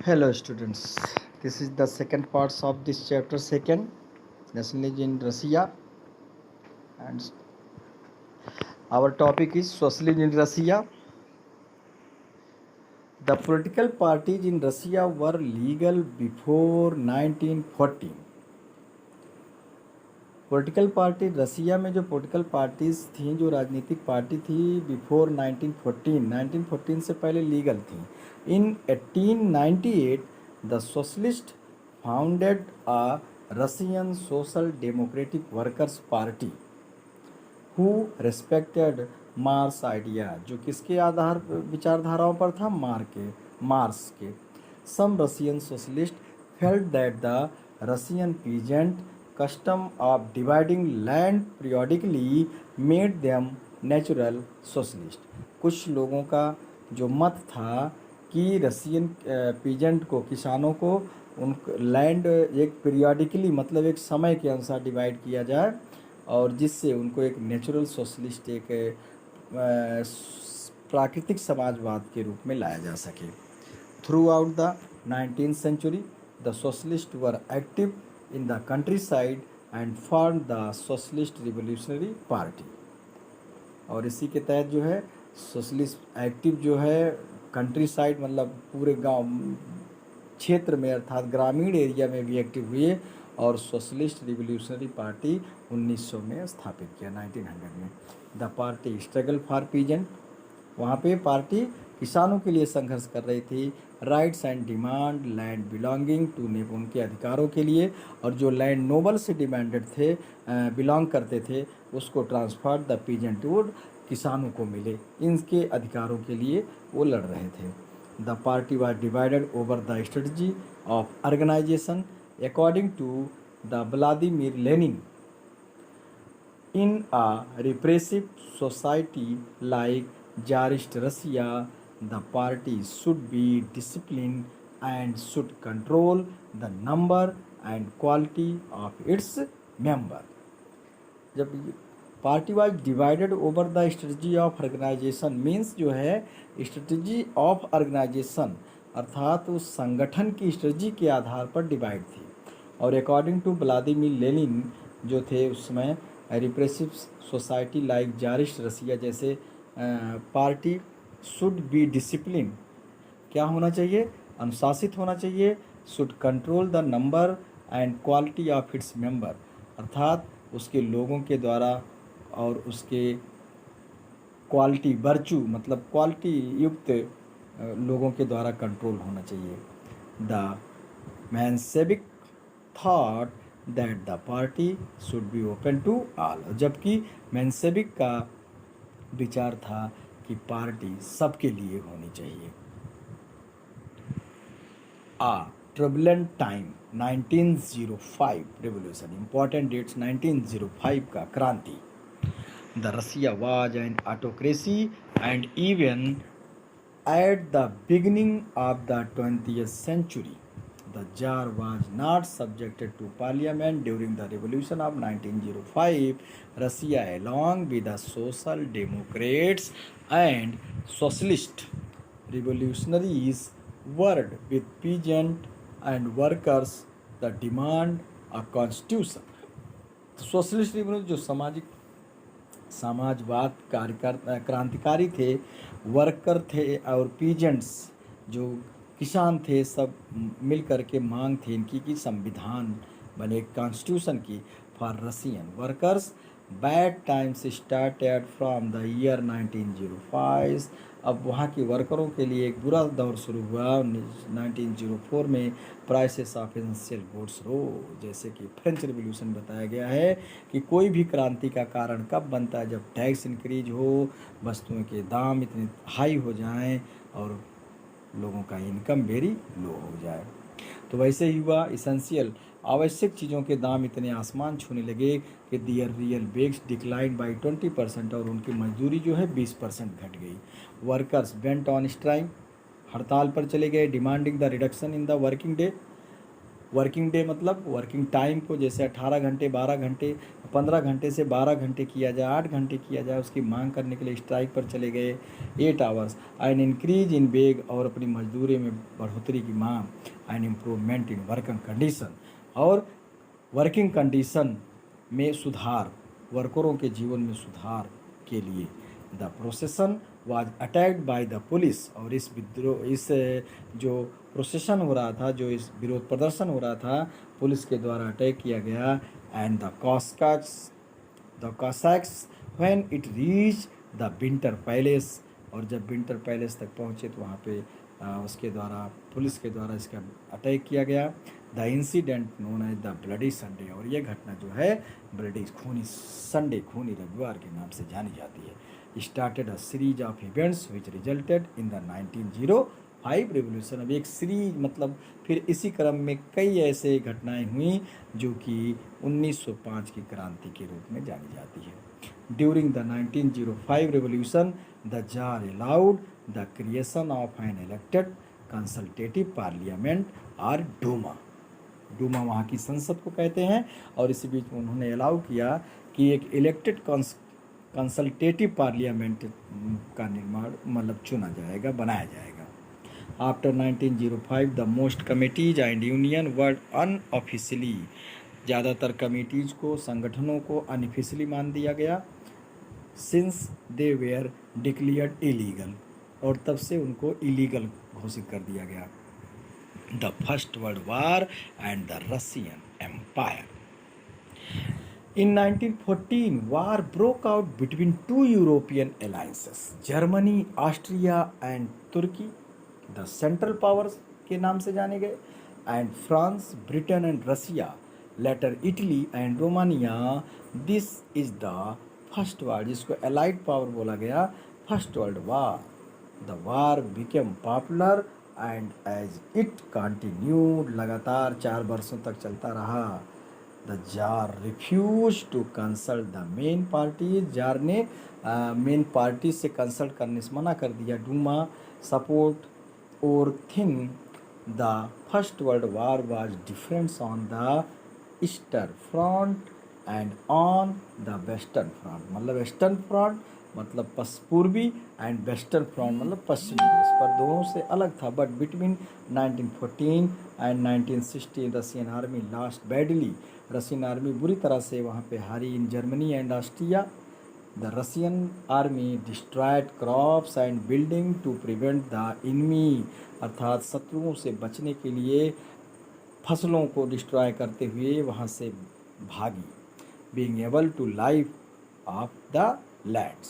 Hello students, this is the second parts of this chapter second, nationalism in Russia, and our topic is socialism in Russia. The political parties in Russia were legal before 1914. Political party Russia में जो political parties थी, जो राजनीतिक party थी before 1914 से पहले legal थी. In 1898 the socialist founded a Russian social democratic workers party who respected Marx idea, जो किसके आधार विचारधाराओं पर था? मार्क्स के. Some Russian socialist felt that the Russian peasant custom of dividing land periodically made them natural socialist. कुछ लोगों का जो मत था कि रसियन पीजेंट को, किसानों को उन लैंड एक पीरियडिकली मतलब एक समय के अनुसार डिवाइड किया जाए और जिससे उनको एक नेचुरल सोशलिस्ट, एक प्राकृतिक समाजवाद के रूप में लाया जा सके. Through out the 19th century the socialist were active in the countryside and formed the Socialist Revolutionary Party. और इसी के तहत जो है सोशलिस्ट एक्टिव जो है कंट्री साइड मतलब पूरे गांव क्षेत्र में अर्थात ग्रामीण एरिया में भी एक्टिव हुए और सोशलिस्ट रिवोल्यूशनरी पार्टी 1900 में स्थापित किया, 1900 में. The party struggle for peasant, वहाँ पे पार्टी किसानों के लिए संघर्ष कर रही थी. Rights and demand land belonging to नेब, उनके अधिकारों के लिए, और जो लैंड नोबल से डिमांडेड थे, बिलोंग करते थे, उसको ट्रांसफर द पीजेंट वुड, किसानों को मिले. इनके अधिकारों के लिए वो लड़ रहे थे. The party was divided over the strategy of organisation according to the Vladimir Lenin. In a repressive society like Tsarist Russia, the party should be disciplined and should control the number and quality of its member. जब party was divided over the strategy of organisation means जो है strategy of organisation अर्थात उस संगठन की strategy के आधार पर divide थी. और अकॉर्डिंग टू व्लादिमीर लेनिन जो थे उस समय रिप्रेसिव सोसाइटी लाइक जारिस्ट रसिया जैसे पार्टी शुड बी डिसिप्लिन, क्या होना चाहिए? अनुशासित होना चाहिए. Should control the number and quality of its member, अर्थात उसके लोगों के द्वारा और उसके क्वालिटी वर्चू मतलब क्वालिटी युक्त लोगों के द्वारा कंट्रोल होना चाहिए. The Menshevik thought that the party should be open to all, जबकि मैनसेविक का विचार था कि पार्टी सबके लिए होनी चाहिए. A turbulent time 1905 revolution, important dates 1905 का क्रांति. The Russia was an autocracy and even at the beginning of the 20th century the Tsar was not subjected to parliament during the revolution of 1905. Russia, along with the social democrats and socialist revolutionaries, worked with peasant and workers the demand a constitution. Socialist revolution जो समाजवाद क्रांतिकारी थे, worker थे और peasants जो किसान थे, सब मिल कर के मांग थी इनकी कि संविधान बने, कॉन्स्टिट्यूशन की for Russian workers. Bad times started from the year 1905. अब वहाँ के वर्करों के लिए एक बुरा दौर शुरू हुआ 1904 में. प्राइसेस ऑफ एसेंशियल गुड्स रो, जैसे कि फ्रेंच रिवोल्यूशन बताया गया है कि कोई भी क्रांति का कारण कब बनता है? जब टैक्स इंक्रीज हो, वस्तुओं के दाम इतने हाई हो जाएं और लोगों का इनकम वेरी लो हो जाए. तो वैसे ही हुआ. इसेंशियल आवश्यक चीज़ों के दाम इतने आसमान छूने लगे कि दियर रियल वेज डिक्लाइन बाई 20% और उनकी मजदूरी जो है 20% घट गई. वर्कर्स वेंट ऑन स्ट्राइक, हड़ताल पर चले गए. Demanding the reduction in the working day, working day मतलब वर्किंग टाइम को जैसे 18 घंटे 12 घंटे 15 घंटे से 12 घंटे किया जाए, 8 घंटे किया जाए, उसकी मांग करने के लिए स्ट्राइक पर चले गए। 8 आवर्स एंड इंक्रीज इन वेग, और अपनी मजदूरी में बढ़ोतरी की मांग। And improvement in working condition, और वर्किंग कंडीशन में सुधार, वर्करों के जीवन में सुधार के लिए। The प्रोसेसन was attacked by the police, और इस विद्रोह, इस जो प्रोसेसन हो रहा था, जो इस विरोध प्रदर्शन हो रहा था, पुलिस के द्वारा अटैक किया गया। And the कॉसैक्स when it reach the winter palace, और जब विंटर पैलेस तक पहुँचे तो वहाँ पे उसके द्वारा, पुलिस के द्वारा इसका अटैक किया गया। The incident known as the bloody Sunday, और यह घटना जो है ब्लडी खूनी संडे, खूनी रविवार के नाम से जानी जाती है। Started a series of events which resulted in the 1905 revolution. अब एक सीरीज मतलब फिर इसी क्रम में कई ऐसे घटनाएं हुई जो कि 1905 की क्रांति के रूप में जानी जाती है। During the 1905 revolution the jar allowed the creation of an elected consultative parliament और डूमा। डूमा वहाँ की संसद को कहते हैं, और इसी बीच में उन्होंने अलाउ किया कि एक इलेक्टेड कंसल्टेटिव पार्लियामेंट का निर्माण मतलब चुना जाएगा, बनाया जाएगा। After 1905 the most committees and union were unofficially, ज़्यादातर कमिटीज को, संगठनों को अनऑफिशियली मान दिया गया। Since they were declared illegal, और तब से उनको इलीगल घोषित कर दिया गया। The first world war and the Russian empire. In 1914, war broke out between two European alliances, Germany, Austria and Turkey, the Central Powers के नाम से जाने गए, and France, Britain and Russia, later Italy and Romania. This is the first war, जिसको Allied Power बोला गया, First World War. The war became popular and as it continued, लगातार 4 वर्षों तक चलता रहा। The tsar refuse to consult the main party, tsar ने main party से कंसल्ट करने से मना कर दिया। डूमा सपोर्ट और thing the first world war was difference on the eastern front and on the western front, मतलब वेस्टर्न फ्रंट मतलब पूर्वी एंड वेस्टर्न फ्रंट मतलब पश्चिमी, इस पर दोनों से अलग था। But between 1914 and 1916 Russian army lost badly, Russian army बुरी तरह से वहाँ पे हारी। In Germany and Austria the Russian army destroyed crops and building to prevent the enemy, अर्थात शत्रुओं से बचने के लिए फसलों को डिस्ट्रॉय करते हुए वहाँ से भागी। Being able to live off the lands.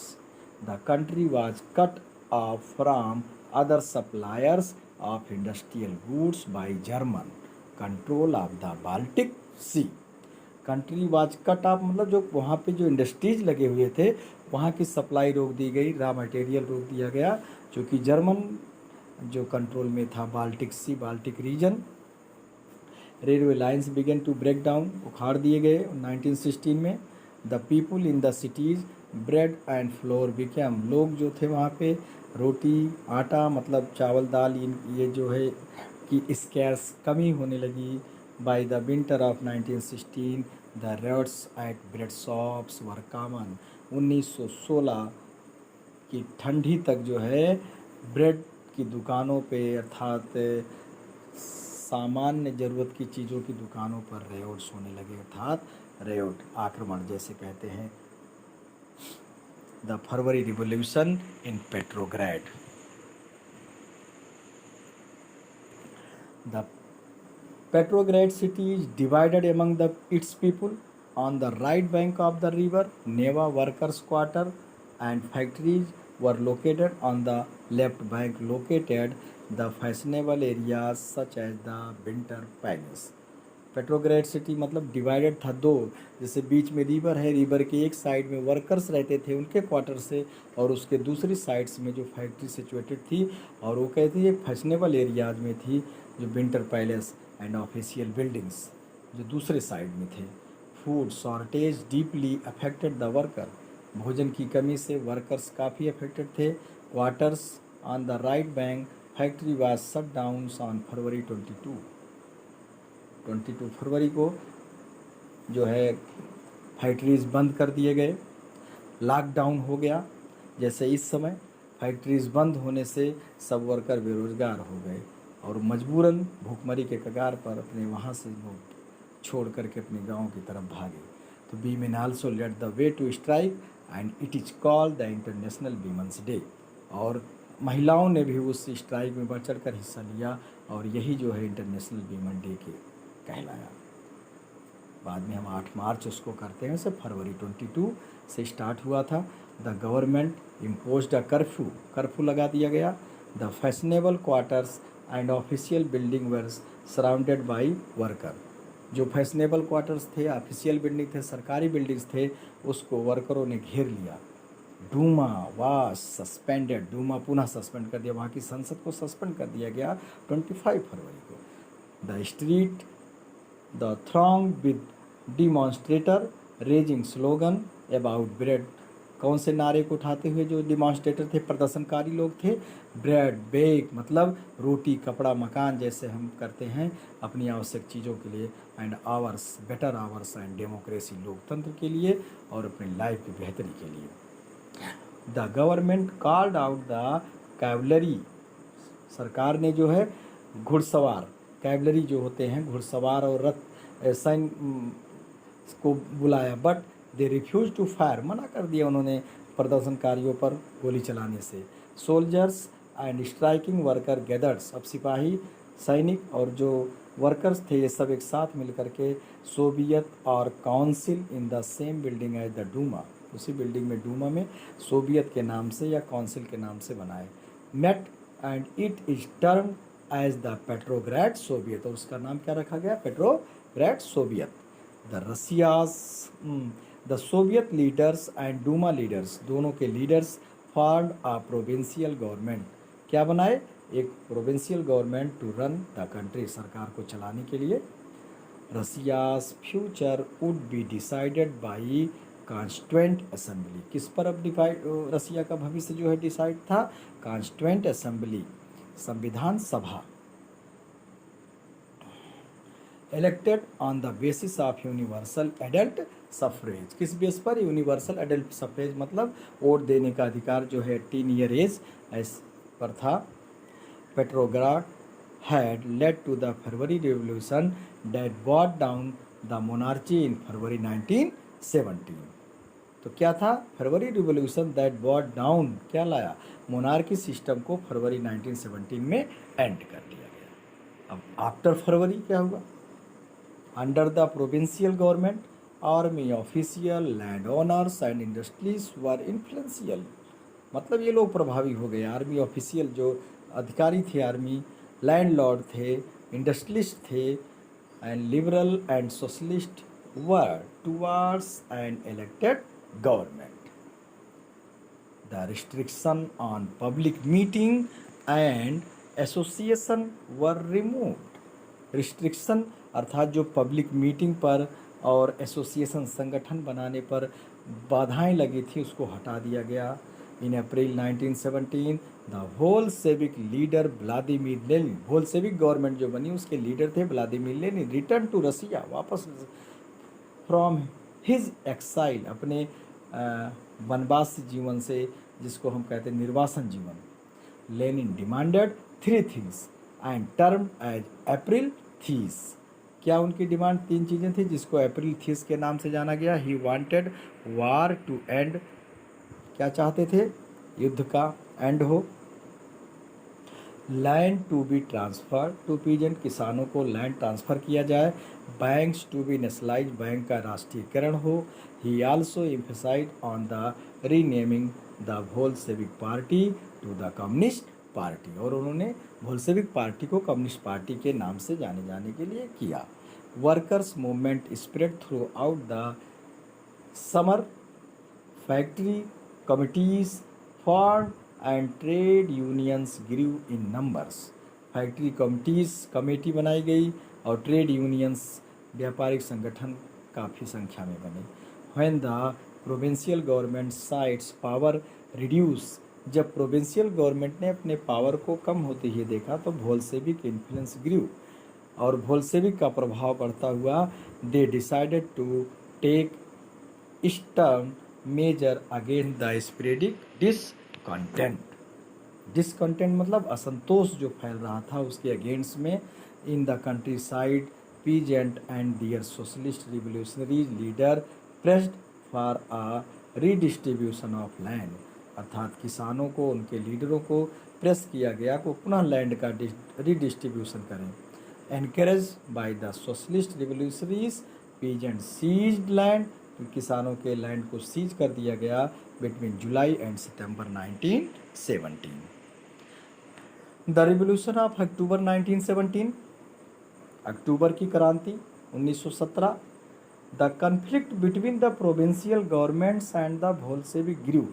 The country was cut off from other suppliers of industrial goods by German control of the Baltic Sea. Country was cut off मतलब जो वहाँ पे जो इंडस्ट्रीज लगे हुए थे वहाँ की सप्लाई रोक दी गई, रॉ मटेरियल रोक दिया गया, जो कि जर्मन जो कंट्रोल में था Baltic sea, Baltic region. Railway lines began to break down, उखाड़ दिए गए 1916 में। The people in the cities bread and flour became, लोग जो थे वहाँ पे रोटी आटा मतलब चावल दाल ये जो है कि स्कैर्स कमी होने लगी। By the winter of 1916 the rates eight bread shops were common, 1916 की ठंडी तक जो है ब्रेड की दुकानों पे अर्थात सामान्य ज़रूरत की चीज़ों की दुकानों पर रेड्स होने लगे, अर्थात रेड आक्रमण जैसे कहते हैं। The February revolution in Petrograd, the Petrograd city is divided among the its people. On the right bank of the river Neva workers quarter and factories were located, on the left bank located the fashionable areas such as the winter palace. Petrograd city मतलब divided था दो, जैसे बीच में river है, river के एक side में workers रहते थे उनके क्वार्टर से, और उसके दूसरी साइड्स में जो फैक्ट्री सिचुएटेड थी, और वो कहती है फैशनेबल एरियाज में थी जो winter palace and official buildings जो दूसरे साइड में थे। Food shortage deeply affected the worker, भोजन की कमी से वर्कर्स काफ़ी अफेक्टेड थे। Quarters on the right bank factory was shut down on फरवरी 22। 22 फरवरी को जो है फैक्ट्रीज बंद कर दिए गए, लॉकडाउन हो गया। जैसे इस समय फैक्ट्रीज बंद होने से सब वर्कर बेरोजगार हो गए और मजबूरन भूखमरी के कगार पर अपने वहाँ से लोग छोड़ करके अपने गांव की तरफ भागे। तो women also let the way to strike and it is called the international women's day. और महिलाओं ने भी उस स्ट्राइक में बढ़ चढ़ कर हिस्सा लिया और यही जो है इंटरनेशनल वीमेन डे के कहलाया। बाद में हम 8 मार्च उसको करते हैं, उसे फरवरी 22 से स्टार्ट हुआ था। The government imposed a curfew लगा दिया गया। The fashionable quarters and official building were surrounded by worker. जो फैशनेबल क्वार्टर्स थे, ऑफिशियल बिल्डिंग थे, सरकारी बिल्डिंग्स थे, उसको वर्करों ने घेर लिया। डूमा वाज सस्पेंडेड, डूमा पुनः सस्पेंड कर दिया, वहाँ की संसद को सस्पेंड कर दिया गया 25 फरवरी को। The street the throng with demonstrator raising slogan about bread. कौन से नारे को उठाते हुए जो डिमॉन्स्ट्रेटर थे, प्रदर्शनकारी लोग थे? ब्रेड बेक, मतलब रोटी कपड़ा मकान, जैसे हम करते हैं अपनी आवश्यक चीज़ों के लिए, and hours better hours and democracy, लोकतंत्र के लिए और अपनी लाइफ की बेहतरी के लिए। The government called out the cavalry. सरकार ने जो है घुड़सवार, कैवलरी जो होते हैं घुड़सवार और रथ सैन्य को बुलाया, but they refuse to fire, मना कर दिया उन्होंने प्रदर्शनकारियों पर गोली चलाने से। Soldiers and striking worker gathers, अब सिपाही सैनिक और जो वर्कर्स थे ये सब एक साथ मिलकर के सोवियत और council in the same building as the Duma, उसी बिल्डिंग में डूमा में सोवियत के नाम से या काउंसिल के नाम से बनाए। Met and it is term as the Petrograd Soviet, और उसका नाम क्या रखा गया? Petrograd Soviet. The Russia's the Soviet leaders and Duma leaders, दोनों के leaders formed a provincial government, क्या बनाए? एक provincial government to run the country, सरकार को चलाने के लिए। Russia's future would be decided by constituent assembly, किस पर अब रसिया का भविष्य जो है डिसाइड था? कॉन्स्टिट्यूएंट असेंबली, संविधान सभा। Elected on the basis of universal adult suffrage, किस बेस पर? यूनिवर्सल एडल्ट सफरेज, मतलब वोट देने का अधिकार जो है 18 ईयर एज पर था। Petrograd had led to the February Revolution that brought down the monarchy in February 1917। तो क्या था? फरवरी रिवोल्यूशन दैट बॉट डाउन, क्या लाया? मोनार्की सिस्टम को फरवरी 1917 में एंड कर दिया गया। अब आफ्टर फरवरी क्या हुआ? Under the provincial government army official land owners and industries were influential, मतलब ये लोग प्रभावी हो गए। आर्मी ऑफिशियल जो अधिकारी थे, आर्मी लैंडलॉर्ड थे, इंडस्ट्रियलिस्ट थे, and liberal and socialist were towards and elected government. The restriction on public meeting and association were removed. Restriction अर्थात जो पब्लिक मीटिंग पर और एसोसिएशन संगठन बनाने पर बाधाएं लगी थी उसको हटा दिया गया। इन अप्रैल 1917 the Bolshevik leader Vladimir Lenin, Bolshevik government जो बनी उसके लीडर थे व्लादिमीर लेनिन, रिटर्न टू रसिया, वापस फ्रॉम हिज एक्साइल, अपने वनवास जीवन से, जिसको हम कहते हैं निर्वासन जीवन। Lenin demanded 3 things and term as April theses, क्या उनकी डिमांड? 3 चीज़ें थी जिसको अप्रैल थीस के नाम से जाना गया। He wanted war to end, क्या चाहते थे? युद्ध का एंड हो। Land to be transfer to peasant, किसानों को लैंड ट्रांसफ़र किया जाए। Banks to be nationalise, bank का राष्ट्रीयकरण हो। He also emphasise on the renaming the Bolshevik party to the communist party, और उन्होंने बोल्शेविक पार्टी को कम्युनिस्ट पार्टी के नाम से जाने के लिए किया। Workers movement spread throughout the summer, factory committees form and trade unions grew in numbers, factory committee बनाई गई और ट्रेड यूनियंस व्यापारिक संगठन काफ़ी संख्या में बने। When the provincial government sites power reduce, जब प्रोविंशियल गवर्नमेंट ने अपने पावर को कम होते हुए देखा तो बोल्शेविक इन्फ्लुएंस ग्रीव, और बोल्शेविक का प्रभाव बढ़ता हुआ they decided to take stern measure against the spreading discontent. Discontent मतलब असंतोष जो फैल रहा था उसके अगेंस्ट में in the countryside peasant and their socialist revolutionary leader pressed for a redistribution of land, अर्थात किसानों को उनके लीडरों को प्रेस किया गया को पुनः लैंड का रीडिस्ट्रीब्यूशन करें। Encourage by the socialist revolutionaries peasant seized land, किसानों के लैंड को सीज कर दिया गया between July and September 1917। The revolution of October 1917, अक्टूबर की क्रांति 1917। The conflict between the provincial governments and the Bolshevik group,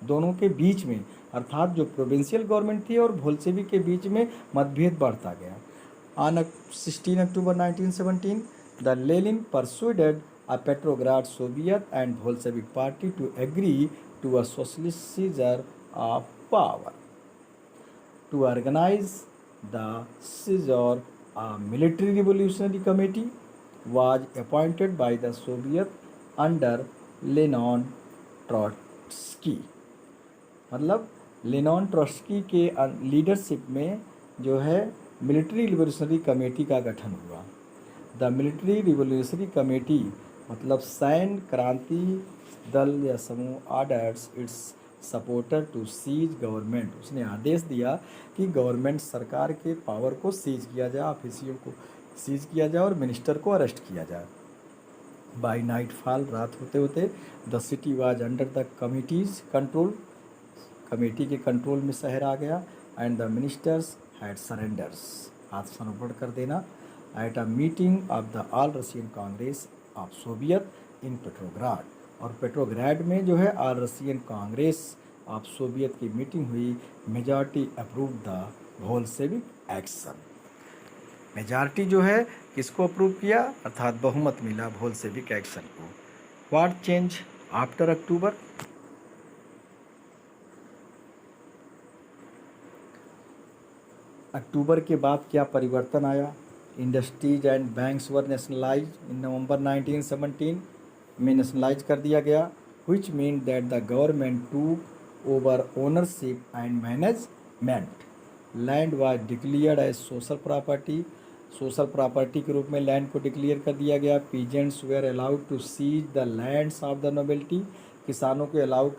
दोनों के बीच में अर्थात जो प्रोविंशियल गवर्नमेंट थी और बोल्शेविक के बीच में मतभेद बढ़ता गया। On 16 October 1917 the Lenin persuaded a Petrograd Soviet and Bolshevik party to agree to a socialist seizure of power. To organize the seizure, a military revolutionary committee was appointed by the Soviet under Lenin Trotsky। मतलब लेनॉन Trotsky के leadership में जो है military revolutionary committee का गठन हुआ। The military revolutionary committee मतलब सैन्य क्रांति दल या समूह orders its supporter to seize government, उसने आदेश दिया कि गवर्नमेंट सरकार के पावर को सीज किया जाए, ऑफिसियों को सीज किया जाए और मिनिस्टर को अरेस्ट किया जाए। बाय नाइट फॉल, रात होते होते the city was under the committees control, committee के कंट्रोल में शहर आ गया। And the ministers had surrenders, आत्मसमर्पण कर देना। At a meeting of the All Russian Congress of Soviet in Petrograd, और पेट्रोग्राड में जो है all Russian Congress of Soviet की मीटिंग हुई। Majority approve the Bolshevik action, majority जो है किसको अप्रूव किया अर्थात बहुमत मिला बोल्शेविक एक्शन को। व्हाट चेंज आफ्टर अक्टूबर, अक्टूबर के बाद क्या परिवर्तन आया। Industries and banks were nationalise in November 1917 में नेशनलाइज कर दिया गया। Which mean that the government took over ownership and management. Land was declared as social property, social property के रूप में लैंड को डिक्लेयर कर दिया गया। Peasants were allowed to seize the lands of the nobility, किसानों को अलाउ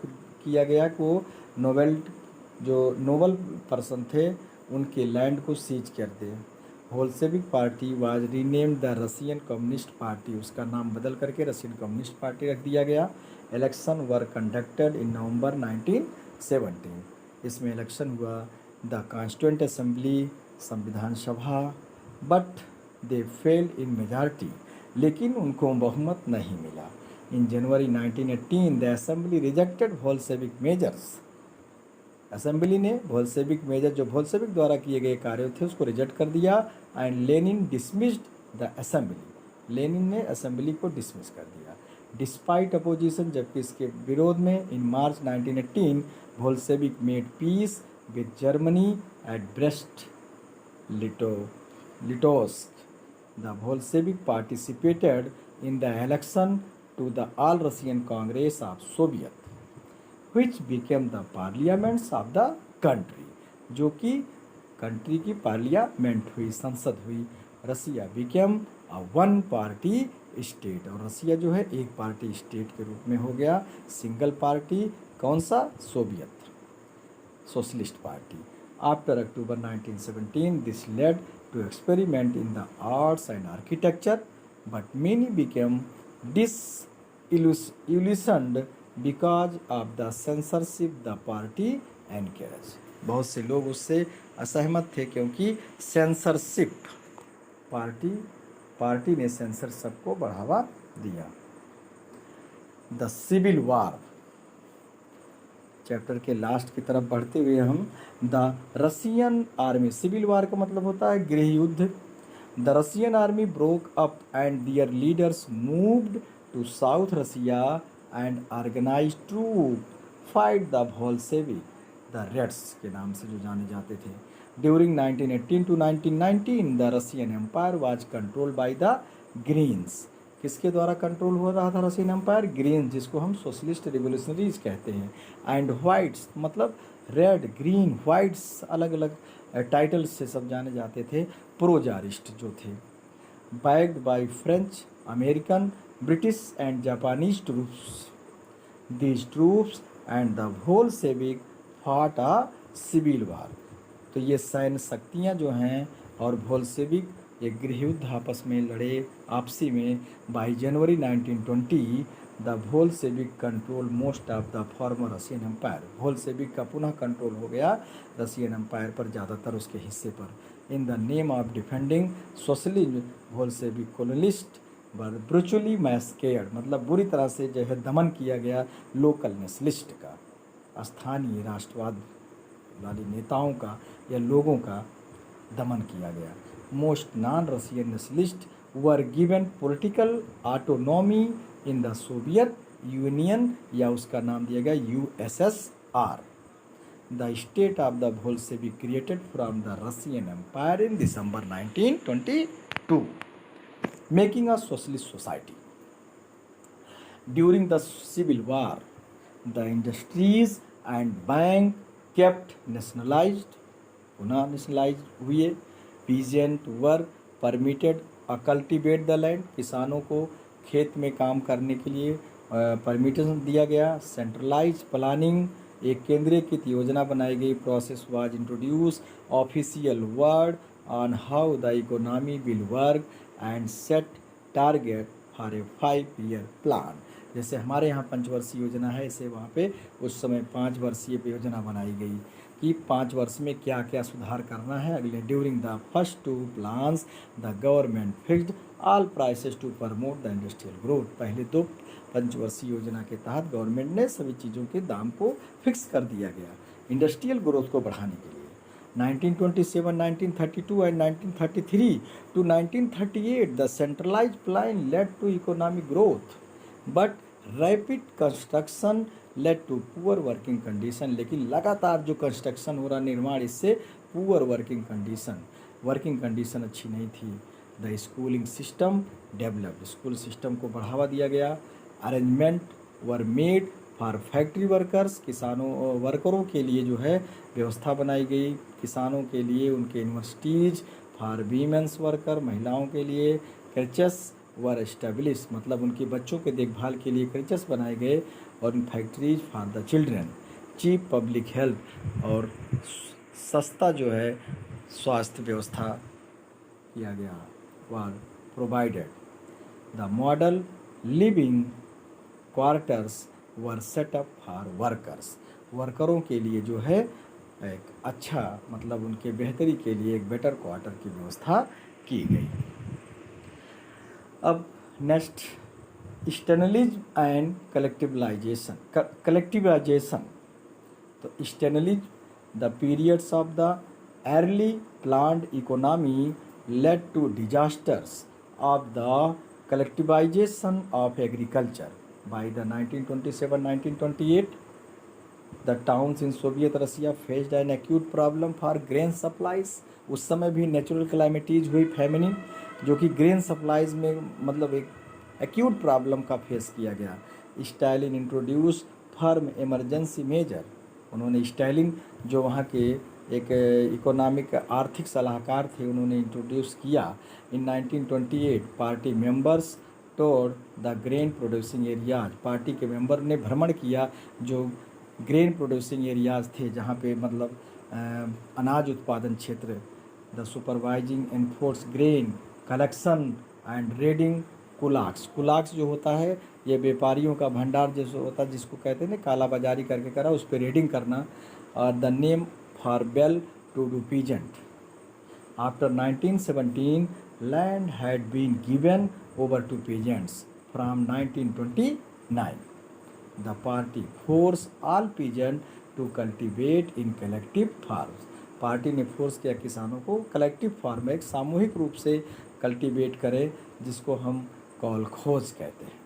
किया गया को नोबल पर्सन थे उनके लैंड को सीज कर दे। Bolshevik party was renamed the Russian Communist Party, उसका नाम बदल करके रशियन कम्युनिस्ट पार्टी रख दिया गया। Election were conducted in November 1917, इसमें इलेक्शन हुआ। द कॉन्स्टिट्यूएंट असेंबली, संविधान सभा, but they failed in majority, लेकिन उनको बहुमत नहीं मिला। In January 1918 the assembly rejected Bolshevik measures, assembly ने बोल्शेविक मेजर जो बोल्शेविक द्वारा किए गए कार्य थे उसको रिजेक्ट कर दिया। And Lenin dismissed the assembly, Lenin ने असेंबली को डिसमिस कर दिया। डिस्पाइट अपोजिशन, जबकि इसके विरोध में in March 1918 Bolshevik made peace with Germany at Brest Litovsk. The Bolshevik participated in the election to the All Russian Congress of Soviet which became the parliaments of the country, जो कि country की parliament हुई, संसद हुई। रसिया became a one party state, और रसिया जो है एक पार्टी स्टेट के रूप में हो गया। सिंगल पार्टी कौन सा, Soviet socialist party. After October 1917 this led to experiment in the arts and architecture, but many became disillusioned because of the censorship the party encourage, बहुत से लोग उससे असहमत थे क्योंकि सेंसरशिप, पार्टी ने सेंसरशिप को बढ़ावा दिया। द सिविल वार, चैप्टर के लास्ट की तरफ बढ़ते हुए हम the Russian army, civil war का मतलब होता है गृह युद्ध। The Russian army broke up and their leaders moved to south Russia and organized troop fight the Bolshevik। The Reds के नाम से जो जाने जाते थे। During 1918 to 1919 the Russian empire was controlled by the Greens. किसके द्वारा कंट्रोल हो रहा था रशियन एम्पायर? ग्रीन, जिसको हम सोशलिस्ट रिवोल्यूशनरीज कहते हैं। एंड वाइट्स, मतलब रेड, ग्रीन, वाइट्स अलग अलग टाइटल से सब जाने जाते थे। प्रोजारिस्ट जो थे, backed by French, American, British and Japanese troops. These troops and the Bolshevik fought a civil war। तो ये सैन्य शक्तियाँ जो हैं और भोल्सेविक एक गृह युद्ध आपस में लड़े आपसी में। By January 1920 the Bolshevik control most of the former Russian empire. Bolshevik का पुनः कंट्रोल हो गया रशियन एम्पायर पर, ज़्यादातर उसके हिस्से पर। In the name of defending socialism Bolshevik colonist were brutally massacred, मतलब बुरी तरह से जो है दमन किया गया लोकल नेशनलिस्ट का, स्थानीय राष्ट्रवाद वाले नेताओं का या लोगों का दमन किया गया। Most non Russian nationalist were given political autonomy in the Soviet Union, या उसका नाम दिया गया USSR। The state of the Bolshevik created from the Russian empire in December 1922, making a socialist society। During the civil war, the industries and bank kept nationalized, पुनः nationalized हुए। Peasant were permitted to cultivate the land, किसानों को खेत में काम करने के लिए परमिशन दिया गया। सेंट्रलाइज प्लानिंग, एक केंद्रीकृत योजना बनाई गई। Process was introduce official word on how the economy will work and set target for a 5-year plan. जैसे हमारे यहाँ 5 वर्षीय योजना है, इसे वहाँ पे उस समय 5 वर्षीय योजना बनाई गई कि 5 वर्ष में क्या क्या सुधार करना है अगले। During the first 2 plans the government fixed all prices to promote the industrial growth. पहले 2 पंचवर्षीय योजना के तहत गवर्नमेंट ने सभी चीज़ों के दाम को फिक्स कर दिया गया इंडस्ट्रियल ग्रोथ को बढ़ाने के लिए। 1927, 1932 and 1933 to 1938 the centralized plan led to economic growth but rapid construction led to poor working condition। लेकिन लगातार जो कंस्ट्रक्शन हो रहा निर्माण, इससे पुअर वर्किंग कंडीशन अच्छी नहीं थी। The schooling system developed, school system को बढ़ावा दिया गया। Arrangement were made for factory workers, वर्करों के लिए जो है व्यवस्था बनाई गई। किसानों के लिए उनके यूनिवर्सिटीज़, फॉर वीमेंस वर्कर, महिलाओं के लिए क्रेचेस वर एस्टेब्लिश, मतलब उनके बच्चों के देखभाल के लिए क्रेचेस बनाए गए। और factories for the children. Cheap public health, और सस्ता जो है स्वास्थ्य व्यवस्था किया गया, were provided. The model living quarters were set up for workers, वर्करों के लिए जो है एक अच्छा, मतलब उनके बेहतरी के लिए एक बेटर क्वार्टर की व्यवस्था की गई। अब नेक्स्ट, स्टेनलिज्म एंड कलेक्टिवाइजेशन। तो Stalinism the periods of the early planned economy led to disasters of the collectivisation of agriculture. By the 1927-1928, the towns in Soviet Russia faced an acute problem for grain supplies। उस समय भी natural क्लाइमेटीज हुई, feminine, जो कि grain supplies में मतलब एक acute problem का फेस किया गया। Stalin introduce firm emergency measure, उन्होंने स्टालिन जो वहाँ के एक इकोनॉमिक आर्थिक सलाहकार थे, उन्होंने इंट्रोड्यूस किया। इन 1928 party members tour the grain producing areas, party के मेंबर ने भ्रमण किया जो ग्रेन प्रोड्यूसिंग एरियाज थे, जहाँ पे मतलब अनाज उत्पादन क्षेत्र। The supervising enforce grain collection and raiding kulaks जो होता है ये व्यापारियों का भंडार जैसे होता है, जिसको कहते हैं ना काला बाजारी करके करा, उस पर रेडिंग करना। और the name for well to do peasant. After 1917 land had been given over to peasants from 1929. The party forced all peasants to cultivate in collective farms। Party ने फोर्स किया किसानों को कलेक्टिव फार्म में एक सामूहिक रूप से कल्टीवेट करें, जिसको हम कॉलखोज कहते हैं।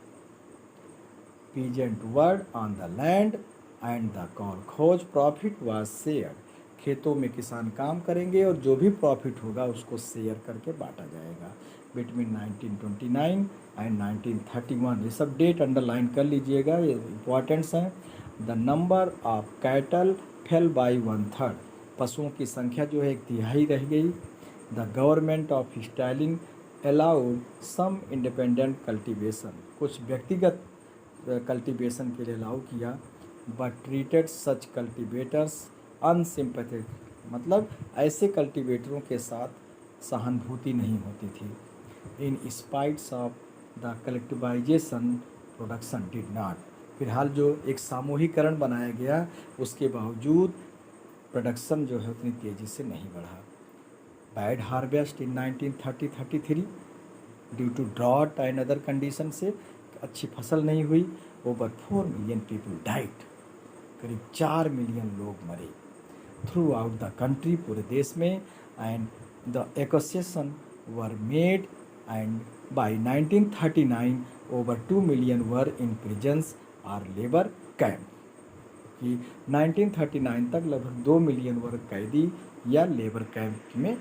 Peasant word on the land and the खोज प्रॉफिट वाज शेयर। खेतों में किसान काम करेंगे और जो भी प्रॉफिट होगा उसको शेयर करके बांटा जाएगा। बिटवीन 1929 एंड 1931, ये सब डेट अंडरलाइन कर लीजिएगा, ये इम्पॉर्टेंट्स हैं। The number of cattle fell by 1/3, पशुओं की संख्या जो है 1/3 रह गई। The government of Stalin allowed some independent cultivation, कुछ व्यक्तिगत कल्टीवेशन के लिए अलाउ किया। But treated such cultivators unsympathetic, मतलब ऐसे कल्टीवेटरों के साथ सहानुभूति नहीं होती थी। In spites of the collectivisation production did not, फिलहाल जो एक सामूहिकरण बनाया गया उसके बावजूद प्रोडक्शन जो है उतनी तेज़ी से नहीं बढ़ा। Bad harvest in 1930-33 due to drought and other condition, से अच्छी फसल नहीं हुई। ओवर 4 मिलियन पीपल डाइड, करीब 4 मिलियन लोग मरे थ्रू आउट द कंट्री, पूरे देश में। And the execution were made and by 1939 over 2 million were in prisons और लेबर कैंप, कि 1939 तक लगभग 2 मिलियन वर्ग कैदी या लेबर कैंप में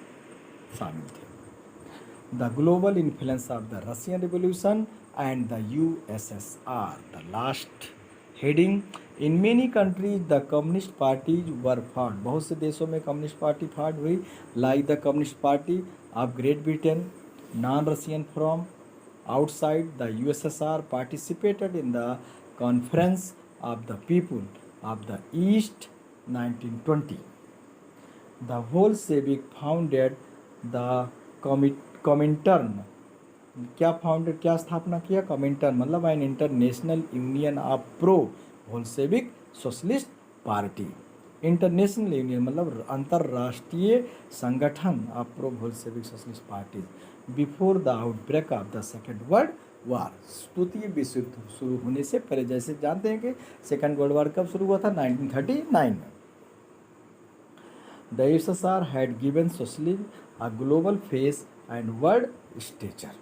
शामिल थे। The global influence of the Russian revolution and the USSR, the last heading. In many countries the communist parties were formed, बहुत से देशों में कम्युनिस्ट पार्टी फॉर्म हुई, like the communist party of great Britain, non Russian from outside the USSR participated in the Conference of the People of the East 1920. The Bolshevik founded the Comintern, क्या स्थापना किया? कमिंटर्न मतलब an international union of pro Bolshevik socialist party. International union मतलब अंतर्राष्ट्रीय संगठन of pro Bolshevik socialist party before the outbreak of the second world war, द्वितीय विश्व युद्ध शुरू होने से पहले। जैसे जानते हैं कि सेकेंड वर्ल्ड वार कब शुरू हुआ था? 1939 में। The USSR had given socialism a global face and world stature.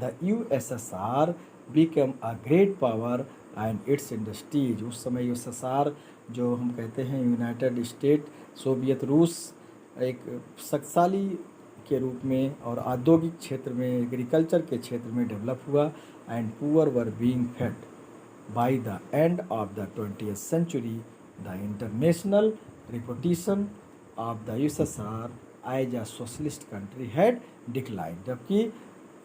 The USSR became a great power and its industries, उस समय USSR जो हम कहते हैं यूनाइटेड स्टेट सोवियत रूस, एक शक्तिशाली के रूप में और औद्योगिक क्षेत्र में, एग्रीकल्चर के क्षेत्र में डेवलप हुआ। And poor were being fed by the end of the 20th century. The international reputation of the USSR as a socialist country had decline, जबकि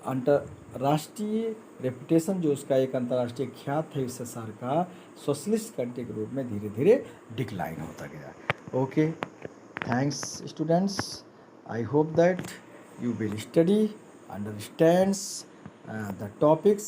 अंतर्राष्ट्रीय रेपुटेशन जो उसका एक अंतर्राष्ट्रीय ख्यात है USSR का सोशलिस्ट कंट्री के रूप में धीरे धीरे डिक्लाइन होता गया। Okay, thanks students. I hope that you will study, understands the topics